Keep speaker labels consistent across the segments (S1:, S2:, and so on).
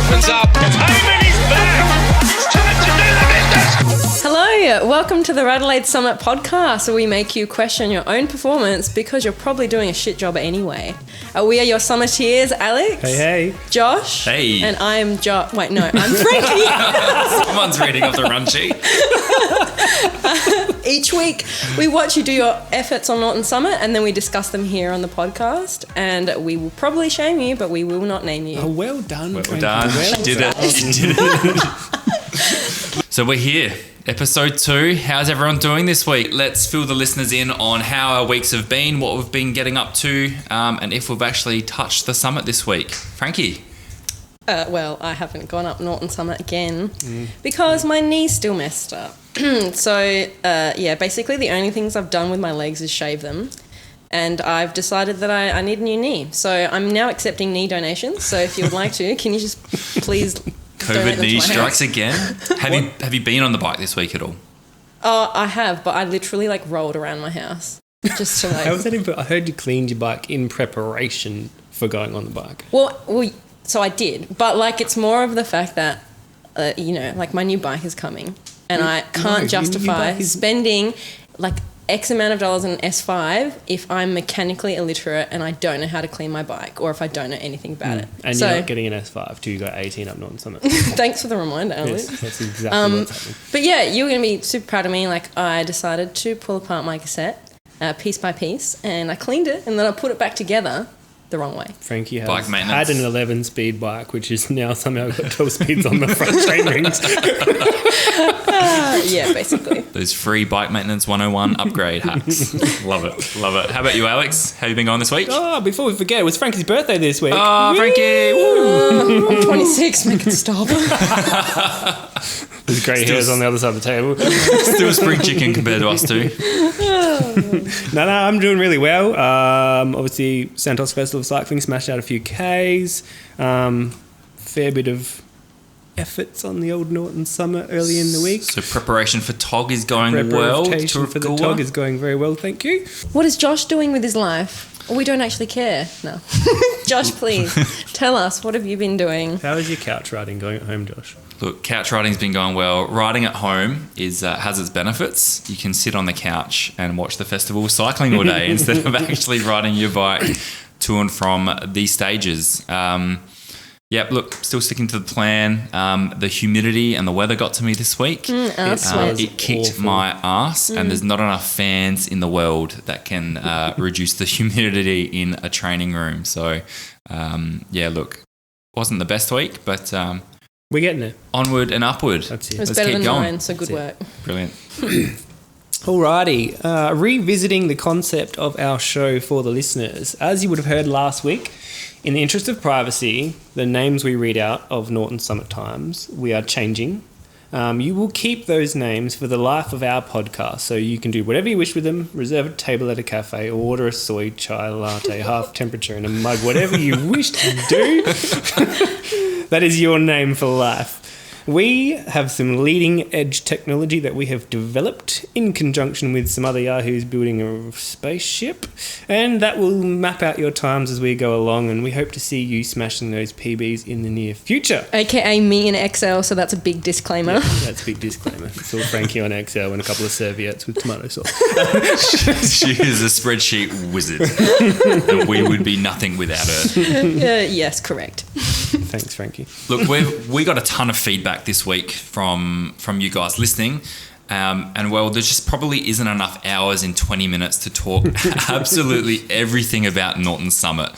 S1: opens up. Hyman is back. It's time to do the business.
S2: Hello, welcome to the RADelaide Summit podcast, where we make you question your own performance because you're probably doing a shit job anyway. We are your Summiteers, Alex.
S3: Hey.
S2: Josh.
S4: Hey.
S2: And I'm Wait, no, I'm Frankie.
S4: Someone's reading off the run sheet.
S2: Each week, we watch you do your efforts on Norton Summit, and then we discuss them here on the podcast. And we will probably shame you, but we will not name you.
S3: Oh, well done.
S4: Well
S3: Frankie.
S4: done.
S3: Well
S4: Did
S3: done.
S4: it. So we're here. Episode 2. How's everyone doing this week? Let's fill the listeners in on how our weeks have been, what we've been getting up to, and if we've actually touched the summit this week. Frankie?
S2: Well, I haven't gone up Norton Summit again because my knee's still messed up. So, basically the only things I've done with my legs is shave them. And I've decided that I need a new knee. So I'm now accepting knee donations. So if you would like to, can you just please donate
S4: COVID
S2: them
S4: knee
S2: to my
S4: strikes
S2: house?
S4: again. Have you been on the bike this week at all?
S2: Oh, I have, but I literally rolled around my house just to
S3: How was that? I heard you cleaned your bike in preparation for going on the bike.
S2: Well, so I did, but it's more of the fact that my new bike is coming, and I can't justify spending X amount of dollars on an S5 if I'm mechanically illiterate and I don't know how to clean my bike, or if I don't know anything about it.
S3: And you're not getting an S5 till you got 18 up Norton Summit.
S2: Thanks for the reminder, Alex.
S3: Yes, that's exactly what's happening.
S2: But yeah, you're going to be super proud of me. I decided to pull apart my cassette piece by piece, and I cleaned it, and then I put it back together the wrong way.
S3: Frankie has
S4: Bike maintenance.
S3: had an 11-speed bike, which is now somehow got 12 speeds on the front chain rings.
S2: Yeah, basically.
S4: Those free bike maintenance 101 upgrade hacks. Love it. Love it. How about you, Alex? How you been going this week?
S3: Oh, before we forget, it was Frankie's birthday this week.
S4: Oh, Frankie! Woo!
S2: I'm 26, make it stop.
S3: There's grey hairs on the other side of the table.
S4: Still a spring chicken compared to us two.
S3: No, I'm doing really well. Obviously, Santos Festival of Cycling smashed out a few Ks. Fair bit of efforts on the old Norton Summit early in the week.
S4: So preparation for TOG is going well.
S3: Preparation for the TOG is going very well, thank you.
S2: What is Josh doing with his life? We don't actually care. No. Josh, please, tell us, what have you been doing?
S3: How is your couch riding going at home, Josh?
S4: Look, couch riding's been going well. Riding at home has its benefits. You can sit on the couch and watch the festival cycling all day instead of actually riding your bike to and from these stages. Look, still sticking to the plan. The humidity and the weather got to me this week. It kicked
S3: awful.
S4: my ass, and there's not enough fans in the world that can reduce the humidity in a training room. So, look, wasn't the best week, but
S3: we're getting there.
S4: Onward and upward.
S3: That's it.
S2: It was
S4: Let's
S2: better
S4: keep
S2: than
S4: going.
S2: mine, so good work.
S4: Brilliant.
S3: Alrighty, revisiting the concept of our show for the listeners. As you would have heard last week, in the interest of privacy, the names we read out of Norton Summit times, we are changing. You will keep those names for the life of our podcast, so you can do whatever you wish with them, reserve a table at a cafe, or order a soy chai latte, half temperature in a mug, whatever you wish to do. That is your name for life. We have some leading edge technology that we have developed in conjunction with some other yahoos building a spaceship, and that will map out your times as we go along, and we hope to see you smashing those PBs in the near future.
S2: AKA me in Excel, so that's a big disclaimer.
S3: Yeah, that's a big disclaimer. It's all Frankie on Excel and a couple of serviettes with tomato sauce.
S4: She is a spreadsheet wizard, and we would be nothing without her.
S2: Yes, correct.
S3: Thanks, Frankie.
S4: Look, we got a ton of feedback this week from you guys listening. There just probably isn't enough hours in 20 minutes to talk absolutely everything about Norton Summit.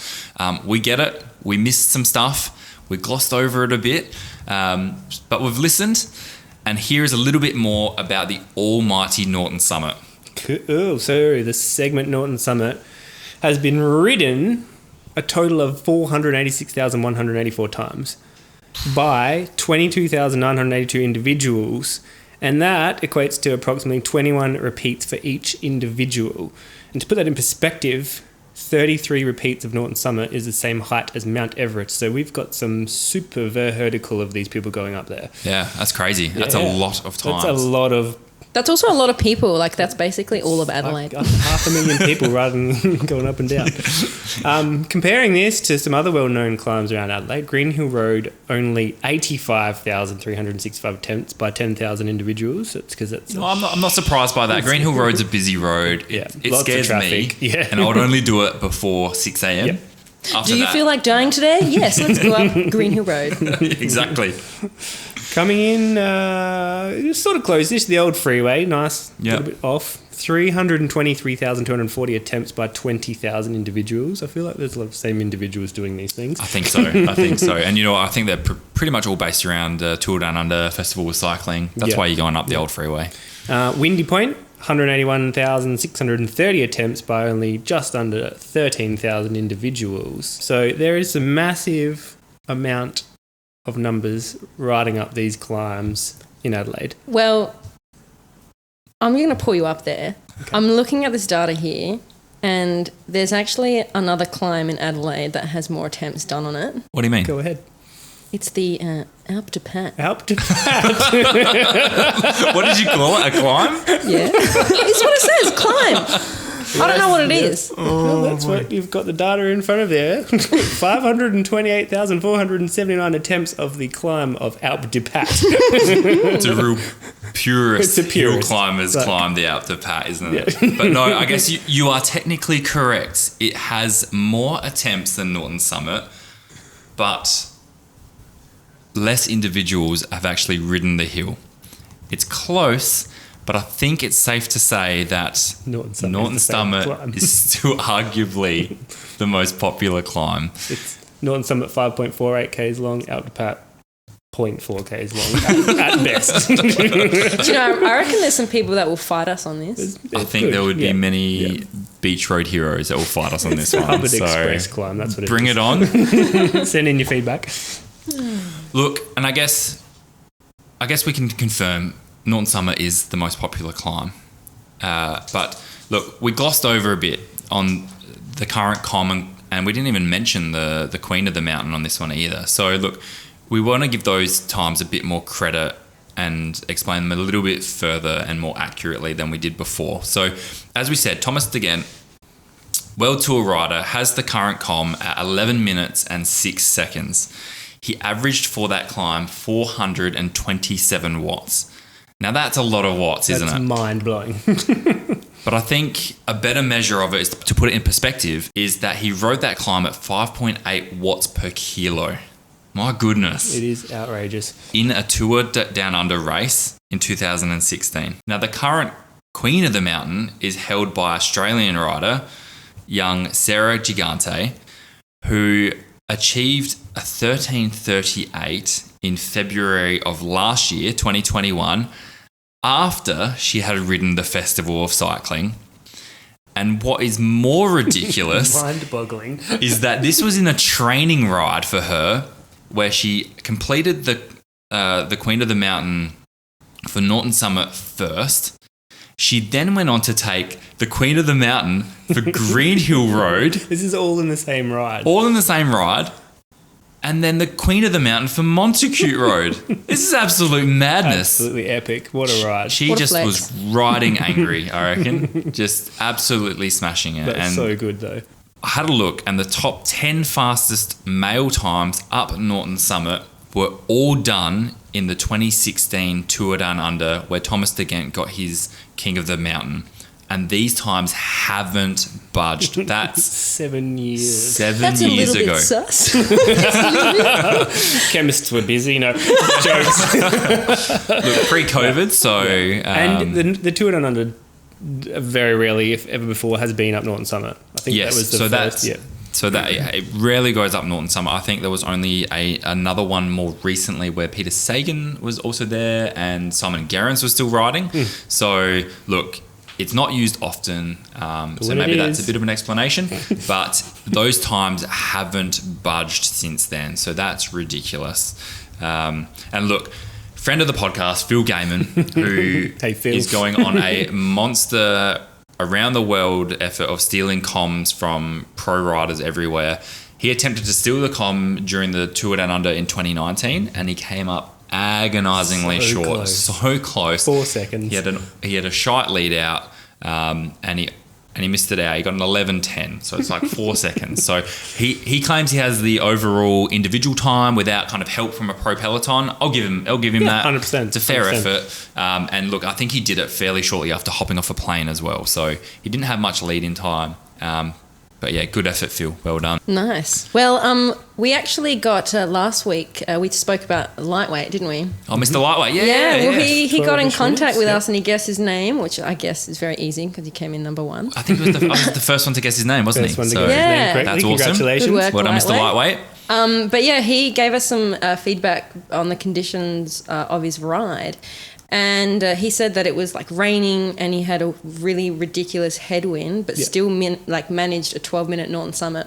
S4: We get it. We missed some stuff. We glossed over it a bit. But we've listened, and here is a little bit more about the almighty Norton Summit.
S3: Cool. So the segment Norton Summit has been ridden a total of 486,184 times by 22,982 individuals, and that equates to approximately 21 repeats for each individual. And to put that in perspective, 33 repeats of Norton Summit is the same height as Mount Everest, so we've got some super vertical of these people going up there.
S4: Yeah, that's crazy. That's a lot of times.
S3: That's a lot of
S2: That's also a lot of people. Like, that's basically all of Adelaide.
S3: Like 500,000 people rather than going up and down. Comparing this to some other well-known climbs around Adelaide, Green Hill Road only 85,365 attempts by 10,000 individuals. It's because it's...
S4: No, I'm not surprised by that. Green Hill Road's a busy road.
S3: Yeah,
S4: It
S3: lots of
S4: scares me.
S3: traffic. Yeah.
S4: And I would only do it before 6 a.m.
S3: Yep.
S4: After
S2: Do you
S4: that-
S2: feel like dying today? Yes, let's go up Green Hill Road.
S4: Exactly.
S3: Coming in, sort of close-ish, the old freeway, nice, a
S4: Yep.
S3: little bit off. 323,240 attempts by 20,000 individuals. I feel like there's a lot of the same individuals doing these things.
S4: I think so. And you know what? I think they're pretty much all based around Tour Down Under Festival of Cycling. That's
S3: Yeah.
S4: why you're going up the old freeway.
S3: Windy Point, 181,630 attempts by only just under 13,000 individuals. So there is a massive amount of numbers riding up these climbs in Adelaide.
S2: Well, I'm going to pull you up there. Okay. I'm looking at this data here, and there's actually another climb in Adelaide that has more attempts done on it.
S4: What do you mean?
S3: Go ahead.
S2: It's the Alpe de Pat.
S3: Alpe de Pat.
S4: What did you call it? A climb?
S2: Yeah. It's what it says, climb. I don't know what it is.
S3: Well, that's what you've got the data in front of there. 528,479 attempts of the climb of Alpe de Pat.
S4: It's a real purist,
S3: It's a purist.
S4: hill climbers
S3: Like-
S4: climb the Alpe de Pat, isn't it? But no, I guess you are technically correct. It has more attempts than Norton Summit, but less individuals have actually ridden the hill. It's close, but I think it's safe to say that
S3: Norton
S4: Norton
S3: Summit
S4: Summit is still arguably the most popular climb.
S3: It's Norton Summit 5.48 k's long, Alpe de Pat 0.4 k's long at best.
S2: Do you know, I reckon there's some people that will fight us on this.
S4: I think there would be
S3: Yeah.
S4: many beach road heroes that will fight us on this one.
S3: Hubbard
S4: So
S3: Express climb, that's what it
S4: bring
S3: is.
S4: it on.
S3: Send in your feedback.
S4: Look, and I guess we can confirm Norton Summit is the most popular climb. But look, we glossed over a bit on the current common, and we didn't even mention the Queen of the Mountain on this one either. So look, we want to give those times a bit more credit and explain them a little bit further and more accurately than we did before. So as we said, Thomas De Gendt, World Tour rider, has the current comm at 11 minutes and 6 seconds. He averaged for that climb 427 watts. Now that's a lot of watts, isn't
S3: That's
S4: it?
S3: mind-blowing.
S4: But I think a better measure of it, is to put it in perspective, is that he rode that climb at 5.8 watts per kilo. My goodness.
S3: It is outrageous.
S4: In a Tour Down Under race in 2016. Now the current Queen of the Mountain is held by Australian rider, young Sarah Gigante, who achieved a 13:38 in February of last year, 2021, after she had ridden the Festival of Cycling. And what is more ridiculous
S3: Mind-boggling.
S4: is that this was in a training ride for her, where she completed the Queen of the Mountain for Norton Summit first. She then went on to take the Queen of the Mountain for Green Hill Road,
S3: This is all in the same ride.
S4: all in the same ride, and then the Queen of the Mountain for Montacute Road. This is absolute madness.
S3: Absolutely epic. What a ride.
S4: She
S2: What a
S4: just
S2: flex.
S4: was riding angry, I reckon. Just absolutely smashing it.
S3: That's
S4: And
S3: so good, though.
S4: I had a look, and the top 10 fastest male times up Norton Summit were all done in the 2016 Tour Down Under, where Thomas De Gendt got his King of the Mountain. And these times haven't budged. That's
S3: 7 years.
S4: 7
S2: That's a
S4: years
S2: little
S4: ago.
S2: bit sus.
S3: Chemists were busy, jokes.
S4: Look, pre-COVID, so...
S3: And the Tour Down Under very rarely, if ever before, has been up Norton Summit. I think
S4: yes,
S3: that was the
S4: so
S3: first.
S4: that's... So that it rarely goes up Norton Summit. I think there was only another one more recently where Peter Sagan was also there and Simon Gerrans was still riding. So look, it's not used often. So
S3: when
S4: maybe
S3: it
S4: that's
S3: is-
S4: a bit of an explanation. But those times haven't budged since then. So that's ridiculous. And look, friend of the podcast, Phil Gaiman, who
S3: Hey, Phil.
S4: is going on a monster around the world effort of stealing comms from pro riders everywhere. He attempted to steal the comm during the Tour Down Under in 2019, and he came up agonisingly
S3: So
S4: short.
S3: close.
S4: So close.
S3: 4 seconds.
S4: He had a shite lead out, and he missed it out. He got an 11:10, so it's like 4 seconds. So he claims he has the overall individual time without kind of help from a pro peloton. I'll give him that.
S3: 100%.
S4: It's a fair
S3: 100%.
S4: effort. And look, I think he did it fairly shortly after hopping off a plane as well. So he didn't have much lead in time. But yeah, good effort, Phil. Well done.
S2: Nice. Well, we actually got last week. We spoke about lightweight, didn't we?
S4: Oh, Mr. Lightweight. Yeah.
S2: Well, he got in
S3: 12-ish
S2: contact
S3: minutes,
S2: with
S3: yeah.
S2: us and he guessed his name, which I guess is very easy because he came in number 1.
S4: I think it was I was the first one to guess his name, wasn't
S3: First
S4: he?
S3: one to
S4: So
S3: get his
S2: Yeah.
S3: name correctly.
S4: That's awesome.
S3: Congratulations.
S2: Good work.
S4: well done, Mr.
S2: Lightweight.
S4: Lightweight.
S2: But yeah, he gave us some feedback on the conditions of his ride. And he said that it was like raining and he had a really ridiculous headwind, but
S3: Yeah.
S2: still managed a 12-minute Norton Summit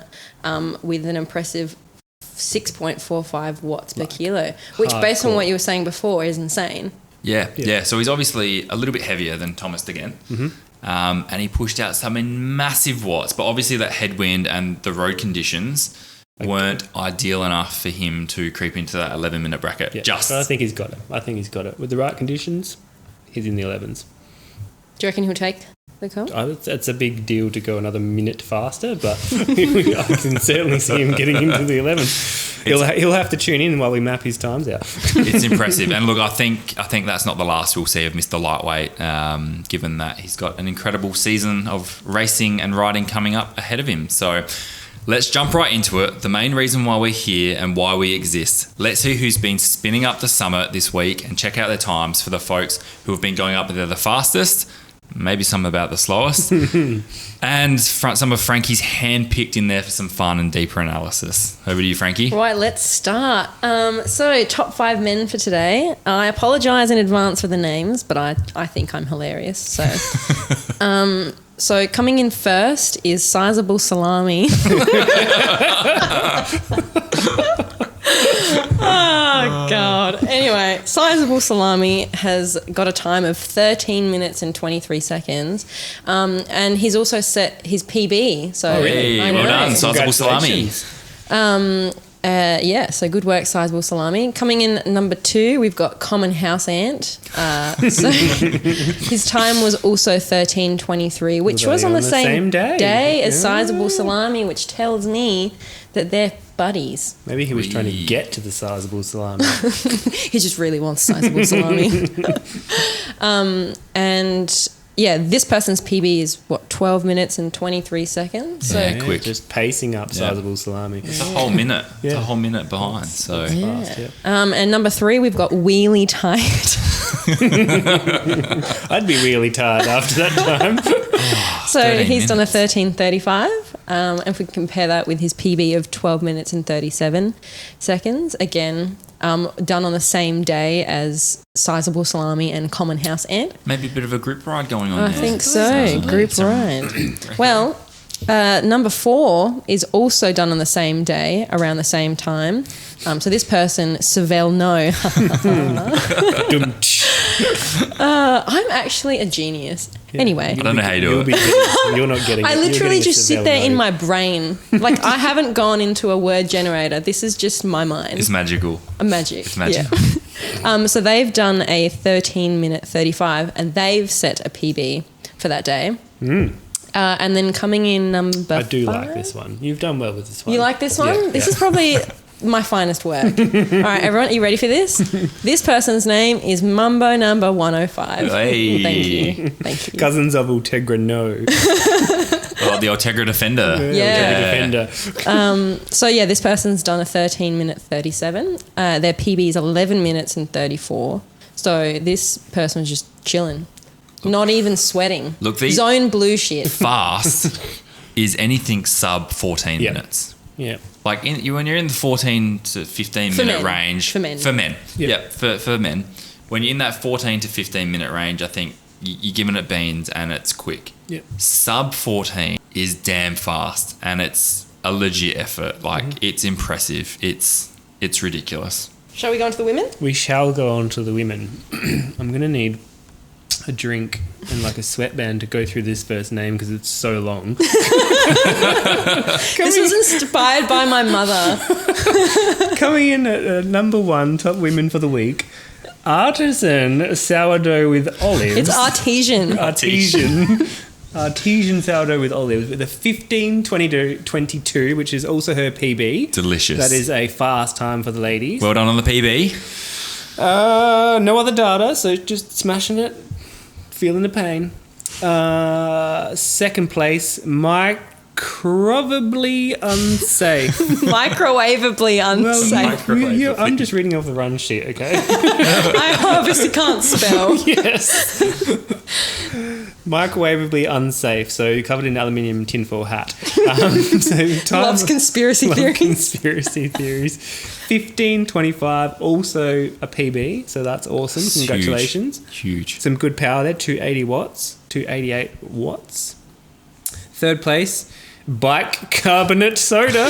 S2: with an impressive 6.45 watts per kilo, which based on
S3: hardcore.
S2: what you were saying before is insane.
S4: Yeah. So he's obviously a little bit heavier than Thomas again.
S3: Mm-hmm.
S4: And he pushed out some in massive watts, but obviously that headwind and the road conditions weren't ideal enough for him to creep into that 11-minute bracket.
S3: Yeah.
S4: Just.
S3: But I think he's got it. With the right conditions, he's in the 11s.
S2: Do you reckon he'll take the comp?
S3: It's a big deal to go another minute faster, but I can certainly see him getting into the 11s. He'll have to tune in while we map his times out.
S4: It's impressive. And look, I think that's not the last we'll see of Mr. Lightweight, given that he's got an incredible season of racing and riding coming up ahead of him. So let's jump right into it. The main reason why we're here and why we exist. Let's see who's been spinning up the summit this week and check out their times for the folks who have been going up there the fastest, maybe some about the slowest, and some of Frankie's hand-picked in there for some fun and deeper analysis. Over to you, Frankie.
S2: Right, let's start. So, top 5 men for today. I apologise in advance for the names, but I think I'm hilarious. So, so coming in first is Sizable Salami. Oh, God. Anyway, Sizable Salami has got a time of 13 minutes and 23 seconds. And he's also set his PB. So
S4: Hey,
S2: I
S4: well
S2: know.
S4: done, Sizable Salami.
S2: Yeah, so good work, Sizable Salami. Coming in at number 2, we've got Common House Ant. So his time was also 13:23, which
S3: Were
S2: was
S3: they
S2: on the same
S3: day?
S2: as
S3: Yeah.
S2: Sizable Salami, which tells me that they're buddies.
S3: Maybe he was trying to get to the Sizable Salami.
S2: He just really wants Sizable Salami. And yeah, this person's PB is 12 minutes and 23 seconds. So
S4: Yeah, quick.
S3: Just pacing up
S4: Yeah.
S3: Sizable Salami.
S4: It's a whole minute. It's
S3: Yeah.
S4: a whole minute behind. So
S3: Fast, yeah.
S2: and number 3, we've got Wheelie Tight.
S3: I'd be really tired after that time.
S2: So
S4: 13
S2: he's done a
S4: minutes.
S2: 13:35. And if we compare that with his PB of 12 minutes and 37 seconds, again, done on the same day as Sizable Salami and Common House Ant.
S4: maybe a bit of a group ride going on
S2: I
S4: there.
S2: think so. Group ride. Well, number 4 is also done on the same day, around the same time. So this person, Seville No. I'm actually a genius. Anyway.
S4: I don't know how you do it.
S3: You're not getting it.
S2: I
S3: You're
S2: literally
S3: getting a
S2: just sit there in
S3: Seville
S2: my brain. Like, I haven't gone into a word generator. This is just my mind.
S4: It's magical.
S2: A magic.
S4: It's magic.
S2: Yeah. So they've done a 13-minute 35, and they've set a PB for that day. And then coming in number
S3: I do
S2: 5.
S3: like this one. You've done well with this one.
S2: You like this one?
S3: Yeah,
S2: This
S3: yeah.
S2: is probably my finest work. All right, everyone, are you ready for this? This person's name is Mumbo Number 105.
S4: Hey.
S2: Thank you. Thank you.
S3: Cousins of Ultegra No.
S4: Oh, the Ultegra Defender.
S2: Yeah.
S3: Defender.
S2: So yeah, this person's done a 13-minute 37. Their PB is 11 minutes and 34. So this person was just chilling, not even sweating.
S4: Look, these-
S2: Zone blue shit.
S4: Fast is anything sub 14
S3: Yeah.
S4: minutes.
S3: Yeah.
S4: Like when you're in the 14 to 15
S2: For
S4: minute
S2: men.
S4: range.
S2: For men.
S4: For men.
S3: Yeah.
S4: Yeah, for men. When you're in that 14 to 15 minute range, I think you're giving it beans and it's quick.
S3: Yeah.
S4: Sub 14 is damn fast and it's a legit effort. Like it's impressive. It's ridiculous.
S2: Shall we go on to the women?
S3: We shall go on to the women. I'm going to need a drink and like a sweatband to go through this first name because it's so long.
S2: This was inspired by my mother.
S3: Coming in at number 1, top women for the week, artisan sourdough with olives.
S2: It's artesian.
S3: Artesian sourdough with olives with a 15:22, which is also her PB.
S4: Delicious.
S3: That is a fast time for the ladies.
S4: Well done on the PB.
S3: No other data, so just smashing it, feeling the pain. Second place, microwavably unsafe.
S2: Microwavably unsafe.
S3: I'm just reading off the run sheet, okay?
S2: I obviously can't spell.
S3: Yes. Microwavably unsafe, so covered in aluminium tinfoil hat.
S2: Loves conspiracy theories.
S3: Conspiracy theories. 15:25, also a PB, so that's awesome. Congratulations.
S4: Huge.
S3: Some good power there, 280 watts, 288 watts. Third place, bike carbonate soda.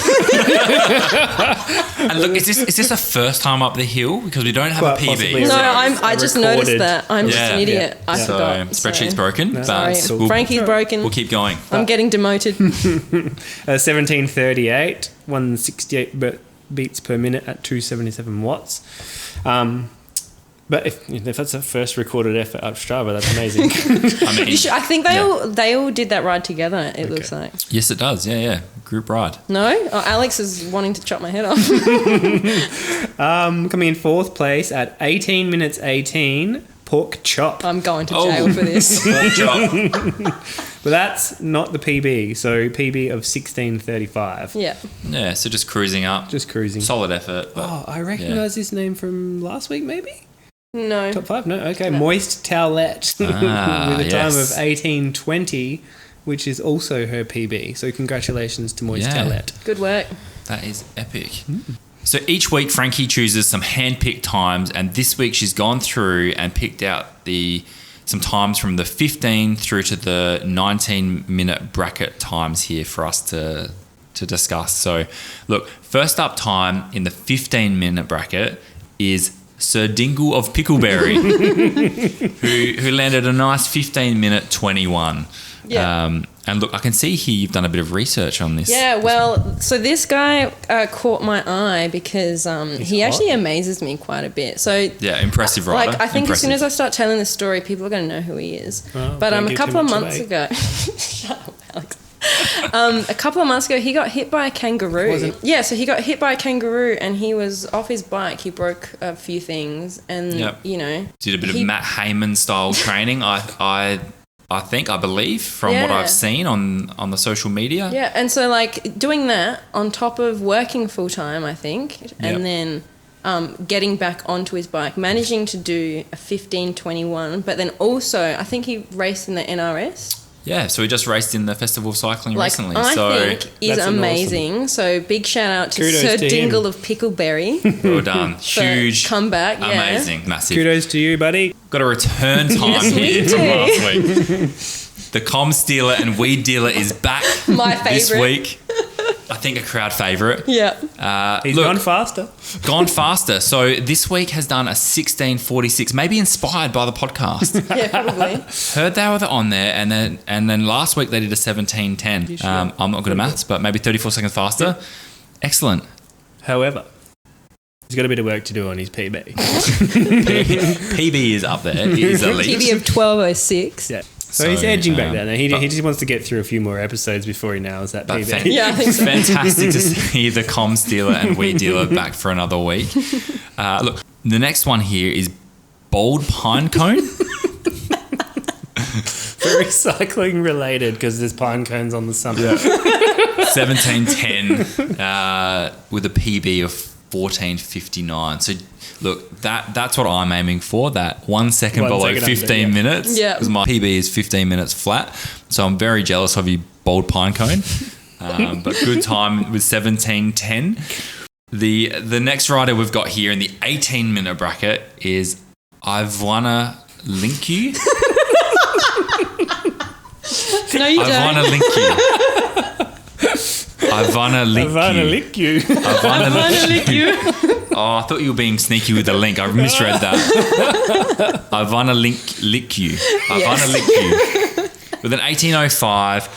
S4: And look, is this a first time up the hill? Because we don't have
S3: Quite
S4: a PB.
S3: possibly.
S2: No,
S3: So
S2: I just noticed that. I'm just an idiot. I
S4: So
S2: forgot.
S4: spreadsheet's
S2: So-
S4: broken. But
S2: Sorry.
S4: we'll,
S2: Frankie's broken.
S4: we'll keep going.
S2: I'm getting demoted.
S3: 1738, 168 beats per minute at 277 watts. But if that's a first recorded effort up Strava, that's amazing.
S4: I mean,
S2: I think they all did that ride together. It looks like.
S4: yes, it does. Yeah. Group ride.
S2: No, Alex is wanting to chop my head off.
S3: Coming in fourth place at 18 minutes 18, pork chop.
S2: I'm going to jail for this.
S4: Pork chop.
S3: But that's not the PB, so PB of 16:35.
S2: Yeah.
S4: Yeah, so just cruising up.
S3: Just cruising.
S4: Solid effort. But
S3: Oh, I recognise this name from last week, maybe?
S2: No.
S3: Top 5? No? Okay. Moist Towelette with a time of 18:20, which is also her PB. So congratulations to Moist Towelette.
S2: Good work.
S4: that is epic. So each week, Frankie chooses some hand-picked times, and this week she's gone through and picked out some times from the 15 through to the 19-minute bracket times here for us to discuss. So, look, first up time in the 15-minute bracket is Sir Dingle of Pickleberry, who landed a nice 15-minute 21.
S2: Yeah.
S4: And look, I can see here you've done a bit of research on this.
S2: Yeah, well, so this guy caught my eye because he actually amazes me quite a bit. So
S4: Yeah, impressive rider.
S2: like I think as soon as
S4: Impressive.
S2: I start telling this story, people are going to know who he is.
S3: Oh,
S2: But
S3: don't
S2: a
S3: give
S2: couple
S3: too
S2: of
S3: much
S2: months
S3: away.
S2: ago, shut up, Alex. A couple of months ago, he got hit by a kangaroo.
S3: Wasn't-
S2: Yeah, so he got hit by a kangaroo, and he was off his bike. He broke a few things, and
S4: Yep.
S2: you know,
S4: Did a bit of
S2: he-
S4: Matt Heyman style training. I believe from what
S2: Yeah.
S4: I've seen on the social media.
S2: Yeah, and so like doing that on top of working full time, I think, and
S4: Yep.
S2: then getting back onto his bike, managing to do a 15:21, but then also I think he raced in the NRS.
S4: Yeah, so we just raced in the Festival of Cycling
S2: Like
S4: recently.
S2: I
S4: So
S2: think is
S3: That's an
S2: amazing. So big shout out to
S3: Kudos
S2: Sir
S3: to him.
S2: Dingle of Pickleberry.
S4: well done.
S2: for
S4: Huge
S2: comeback. Yeah.
S4: amazing. Massive.
S3: Kudos to you, buddy.
S4: Got a return time
S2: Yes, we
S4: here
S2: do.
S4: from last week. The Com Stealer and Weed Dealer is back
S2: My
S4: this
S2: favourite.
S4: week. I think a crowd favourite.
S2: Yeah.
S3: He's
S4: Look,
S3: gone faster.
S4: gone faster. So this week has done a 16:46, maybe inspired by the podcast.
S2: Yeah, probably.
S4: Heard they were on there, and then last week they did a 17:10. I'm not good at maths, but maybe 34 seconds faster. Excellent.
S3: However, he's got a bit of work to do on his PB.
S4: PB is up there. It is elite.
S2: TV of 12:06.
S3: Yeah. So he's edging back down there. He
S4: but-
S3: just wants to get through a few more episodes before he nails that
S4: But
S3: PB.
S2: Yeah, I think so.
S4: fantastic to see the Com Stealer and Weed Dealer back for another week. Look, the next one here is Bold Pine Cone.
S3: Very cycling related because there's pine cones on the summit.
S4: 17:10 with a PB of 14:59. So look, that's what I'm aiming for. That 1 second
S3: 1
S4: below
S3: second under,
S4: 15
S3: yeah.
S4: minutes.
S2: Yeah.
S4: Because my PB is 15 minutes flat. So I'm very jealous of you, Bold Pine Cone. But good time with 17:10. The next rider we've got here in the 18-minute bracket is Ivana Link You.
S2: No, you
S4: Ivana
S2: don't.
S4: Link You. I wanna lick you. I wanna lick you. Oh, I thought you were being sneaky with the link. I misread that. I wanna lick you. I wanna lick you. With an 1805.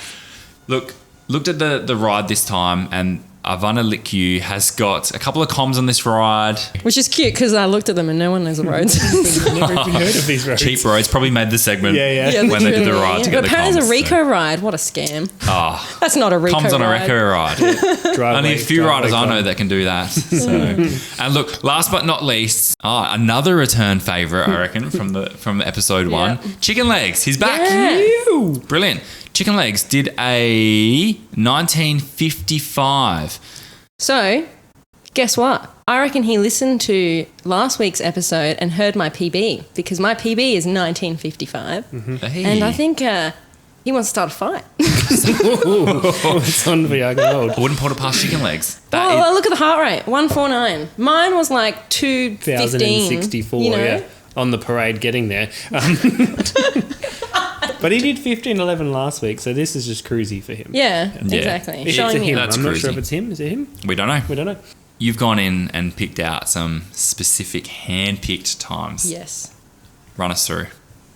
S4: Looked at the ride this time, and I wanna lick you has got a couple of comms on this ride.
S2: Which is cute because I looked at them and no one knows the roads.
S3: Never even heard of these roads.
S4: Cheap roads probably made the segment when they did the ride to get
S2: But
S4: the
S2: apparently
S4: comms.
S2: it's a Rico ride. What a scam.
S4: Oh,
S2: That's not a Rico
S4: comms on a
S2: ride.
S4: Rico ride. Only a few riders I know that can do that. So. And look, last but not least, another return favourite, I reckon, from episode 1. Chicken Legs, he's back.
S2: Yeah.
S4: Brilliant. Chicken Legs did a 1955.
S2: So, guess what? I reckon he listened to last week's episode and heard my PB because my PB is 1955.
S4: Hey.
S2: And I think he wants to start a fight.
S3: It's on the gold.
S4: I wouldn't put it past Chicken Legs.
S2: Oh, look at the heart rate, 149. Mine was like 215.
S3: 1,064,
S2: you know?
S3: yeah. On the parade getting there. But he did 15:11 last week, so this is just cruisy for him.
S2: Yeah, exactly.
S3: It's
S2: Showing
S3: a him.
S4: That's
S3: I'm not sure
S4: cruisy.
S3: if it's him. Is it him?
S4: We don't know.
S3: We don't know.
S4: You've gone in and picked out some specific hand-picked times.
S2: Yes.
S4: Run us through.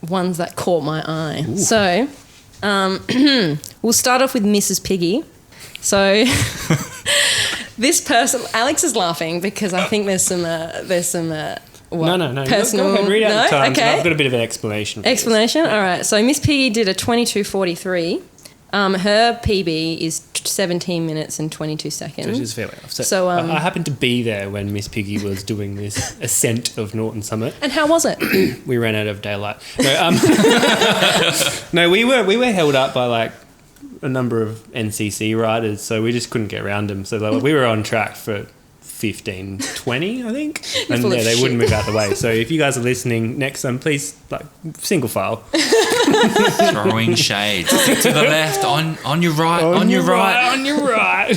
S2: Ones that caught my eye. So, we'll start off with Mrs. Piggy. So, this person, Alex is laughing because I think there's some what,
S3: No.
S2: personal.
S3: Go ahead, read out the times.
S2: Okay.
S3: I've got a bit of an explanation.
S2: Explanation? All right. So, Miss Piggy did a 22:43. Her PB is 17 minutes and 22 seconds.
S3: Which is fairly off.
S2: So,
S3: I happened to be there when Miss Piggy was doing this ascent of Norton Summit.
S2: And how was it?
S3: We ran out of daylight. No, we were held up by like a number of NCC riders, so we just couldn't get around them. So like, we were on track for 15, 20, I think. And
S2: full of
S3: they
S2: shit.
S3: wouldn't move out the way. So if you guys are listening next time, please like single file.
S4: Throwing shades. Stick to the left, on your right, on your right.
S3: On your right.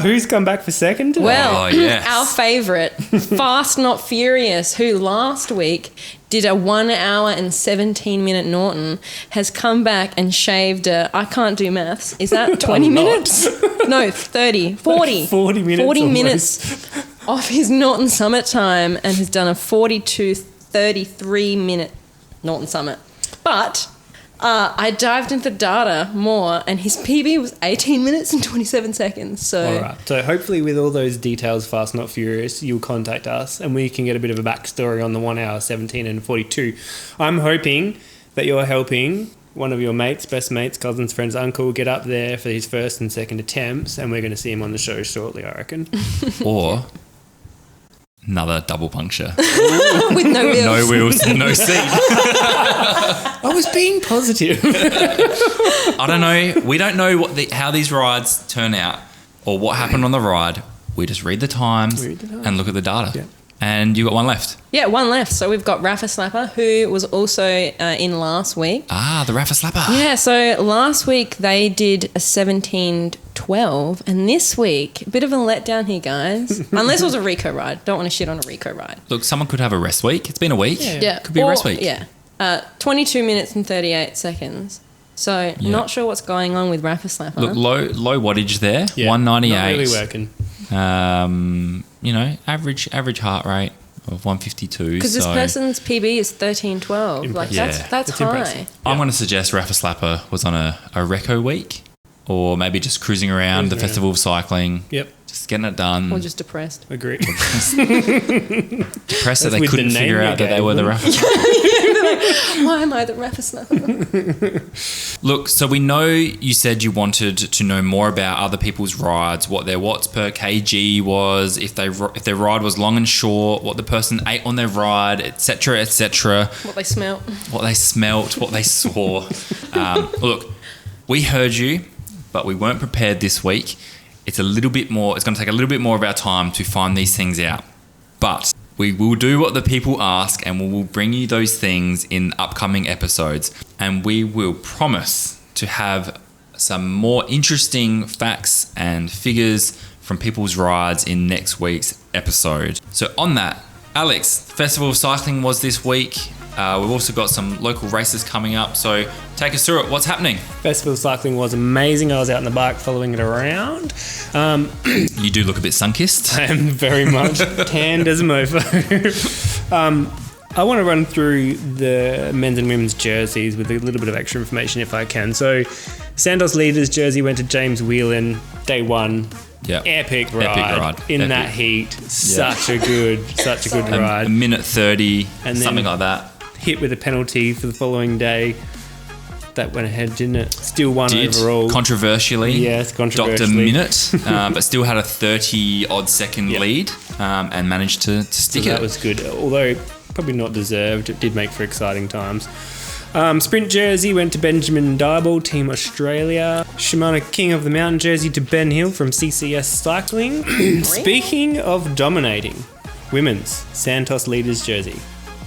S3: Who's come back for second?
S2: Well,
S4: Oh, yes.
S2: our favourite, Fast Not Furious, who last week did a 1 hour and 17 minute Norton, has come back and shaved I can't do maths. Is that 20
S3: I'm not.
S2: minutes? No, 30, 40.
S3: 40 minutes
S2: 40
S3: almost.
S2: minutes off his Norton Summit time and has done a 42:33 minute Norton Summit. But I dived into the data more and his PB was 18 minutes and 27 seconds. So
S3: All right. So hopefully with all those details, Fast Not Furious, you'll contact us and we can get a bit of a backstory on the 1 hour, 17 and 42. I'm hoping that you're helping one of your mates, best mates, cousins, friends, uncle, get up there for his first and second attempts, and we're going to see him on the show shortly, I reckon.
S4: Or another double puncture.
S2: with no wheels.
S4: No wheels, no seat.
S3: I was being positive.
S4: I don't know. We don't know how these rides turn out or what happened on the ride. We just read the times and look at the data.
S3: Yeah.
S4: And you got one left.
S2: Yeah, one left. So we've got Rafa Slapper, who was also in last week.
S4: The Rafa Slapper.
S2: Yeah, so last week they did a 17:12, and this week, a bit of a letdown here, guys. Unless it was a Rico ride. Don't want to shit on a Rico ride.
S4: Look, someone could have a rest week. It's been a week.
S2: Yeah.
S4: Could be a rest week.
S2: Yeah. 22 minutes and 38 seconds. So not sure what's going on with Rafa Slapper.
S4: Look, low wattage there.
S3: Yeah,
S4: 198.
S3: Not really working.
S4: Average heart rate of 152.
S2: Because this person's PB is 13:12. Like
S3: Impressive.
S2: that's
S3: It's
S2: high.
S3: impressive.
S4: I'm going to suggest Rafa Slapper was on a Reco week, or maybe just cruising around the Festival of Cycling.
S3: Yep.
S4: Just getting it done.
S2: Or just depressed.
S3: Agree.
S4: Depressed that they
S3: with
S4: couldn't
S3: the name
S4: figure
S3: you
S4: out that they
S3: gave
S4: were the
S3: them.
S4: Rafa.
S2: Why am I the Rafa Slapper?
S4: Look, so we know you said you wanted to know more about other people's rides, what their watts per kg was, if their ride was long and short, what the person ate on their ride, etc., etc.
S2: What they smelt.
S4: What they smelt, what they saw. Look, we heard you, but we weren't prepared this week. It's going to take a little bit more of our time to find these things out. But we will do what the people ask, and we will bring you those things in upcoming episodes. And we will promise to have some more interesting facts and figures from people's rides in next week's episode. So on that, Alex, Festival of Cycling was this week. We've also got some local races coming up. So take us through it. What's happening?
S3: Festival cycling was amazing. I was out in the bike following it around.
S4: You do look a bit sun-kissed.
S3: I am very much tanned as a mofo. I want to run through the men's and women's jerseys with a little bit of extra information if I can. So Santos Leaders jersey went to James Whelan, day one.
S4: Yeah.
S3: Epic ride. In that heat. Such a good ride.
S4: A minute 30,
S3: and
S4: something like that.
S3: Hit with a penalty for the following day. That went ahead, didn't it? Still won overall.
S4: Controversially.
S3: Yes, controversially.
S4: Docked a minute, but still had a 30-odd second lead and managed to stick it.
S3: That was good. Although probably not deserved. It did make for exciting times. Sprint jersey went to Benjamin Diebold, Team Australia. Shimano King of the Mountain jersey to Ben Hill from CCS Cycling. Speaking of dominating, women's Santos Leaders jersey,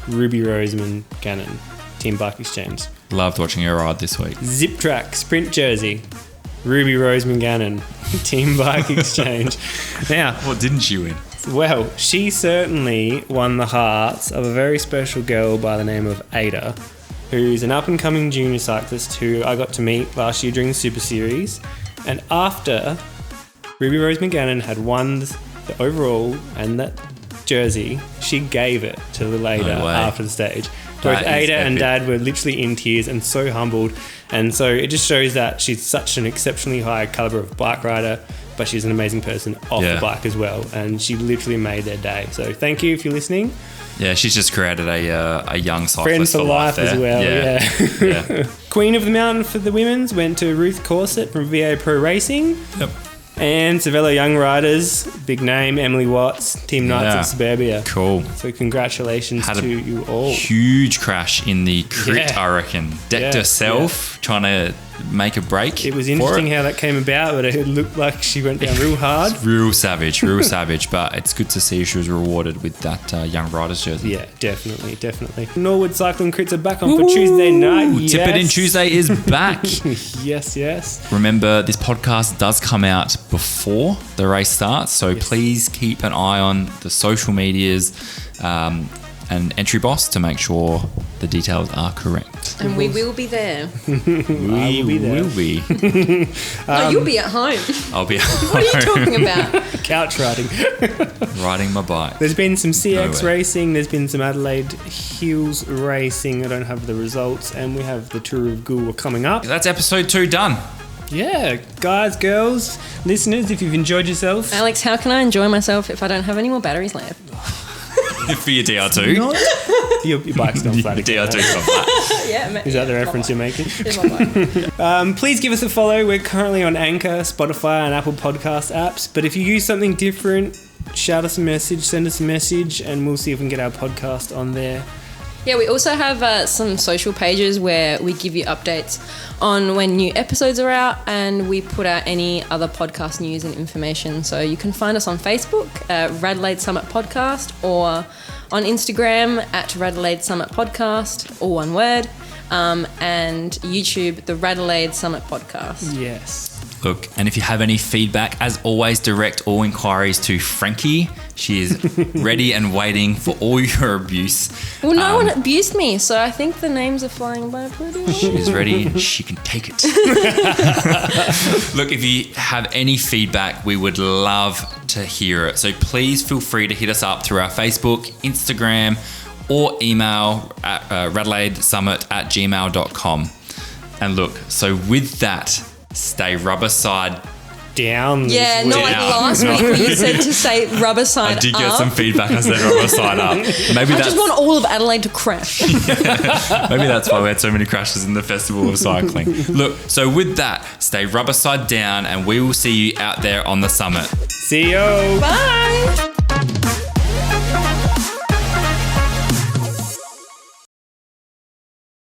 S3: Ruby Roseman Gannon, Team Bike Exchange.
S4: Loved watching her ride this week.
S3: Zip Track Sprint jersey, Ruby Roseman Gannon, Team Bike Exchange. Now,
S4: what didn't she win?
S3: Well, she certainly won the hearts of a very special girl by the name of Ada, who's an up-and-coming junior cyclist who I got to meet last year during the Super Series. And after Ruby Rose McGannon had won the overall and that jersey, she gave it to the Ada after the stage. Both Ada and Dad were literally in tears and so humbled. And so it just shows that she's such an exceptionally high caliber of bike rider, but she's an amazing person off the bike as well. And she literally made their day. So thank you if you're listening.
S4: Yeah, she's just created a young cyclist
S3: Friends for life
S4: there.
S3: as well, yeah. Queen of the Mountain for the women's went to Ruth Corset from VA Pro Racing.
S4: Yep.
S3: And Cervelo Young Riders, big name, Emily Watts, Team Knights of Suburbia.
S4: Cool.
S3: So congratulations to you all.
S4: Huge crash in the crit, I reckon. Decked herself, trying to make a break.
S3: It was interesting how that came about, but it looked like she went down real hard.
S4: real savage. But it's good to see she was rewarded with that Young Riders jersey.
S3: Yeah, definitely. Norwood Cycling Crits are back on for Tuesday night. Yes.
S4: Tip It In Tuesday is back.
S3: Yes.
S4: Remember, this podcast does come out before the race starts, so please keep an eye on the social medias and Entry Boss to make sure the details are correct.
S2: And we will be there.
S4: We will be.
S2: No, you'll be at home.
S4: I'll be at home.
S2: What are you talking about?
S3: Couch riding.
S4: Riding my bike.
S3: There's been some CX racing. There's been some Adelaide Hills racing. I don't have the results. And we have the Tour of Goole coming up.
S4: That's episode 2 done.
S3: Yeah, guys, girls, listeners, if you've enjoyed yourself.
S2: Alex, how can I enjoy myself if I don't have any more batteries left?
S4: For your DR2.
S3: Your bike's gone flat again.
S4: DR2's gone flat.
S2: Yeah,
S3: Is that the reference you're making?
S2: It's my bike.
S3: Please give us a follow. We're currently on Anchor, Spotify, and Apple Podcast apps. But if you use something different, shout us a message, send us a message, and we'll see if we can get our podcast on there.
S2: Yeah, we also have some social pages where we give you updates on when new episodes are out, and we put out any other podcast news and information. So you can find us on Facebook, RADelaide Summit Podcast, or on Instagram at RADelaide Summit Podcast, all one word, and YouTube, the RADelaide Summit Podcast.
S3: Yes.
S4: Look, and if you have any feedback, as always, direct all inquiries to Frankie. She is ready and waiting for all your abuse.
S2: Well, no one abused me, so I think the names are flying by pretty well.
S4: She is ready and she can take it. Look, if you have any feedback, we would love to hear it. So please feel free to hit us up through our Facebook, Instagram, or email at RADelaide@gmail.com. And look, so with that, stay rubber side
S3: down.
S2: Yeah, not like last week where you said to say rubber side up.
S4: I did get some feedback. I said rubber side up.
S2: I just want all of Adelaide to crash.
S4: Maybe that's why we had so many crashes in the Festival of Cycling. Look, so with that, stay rubber side down, and we will see you out there on the summit.
S3: See you.
S2: Bye.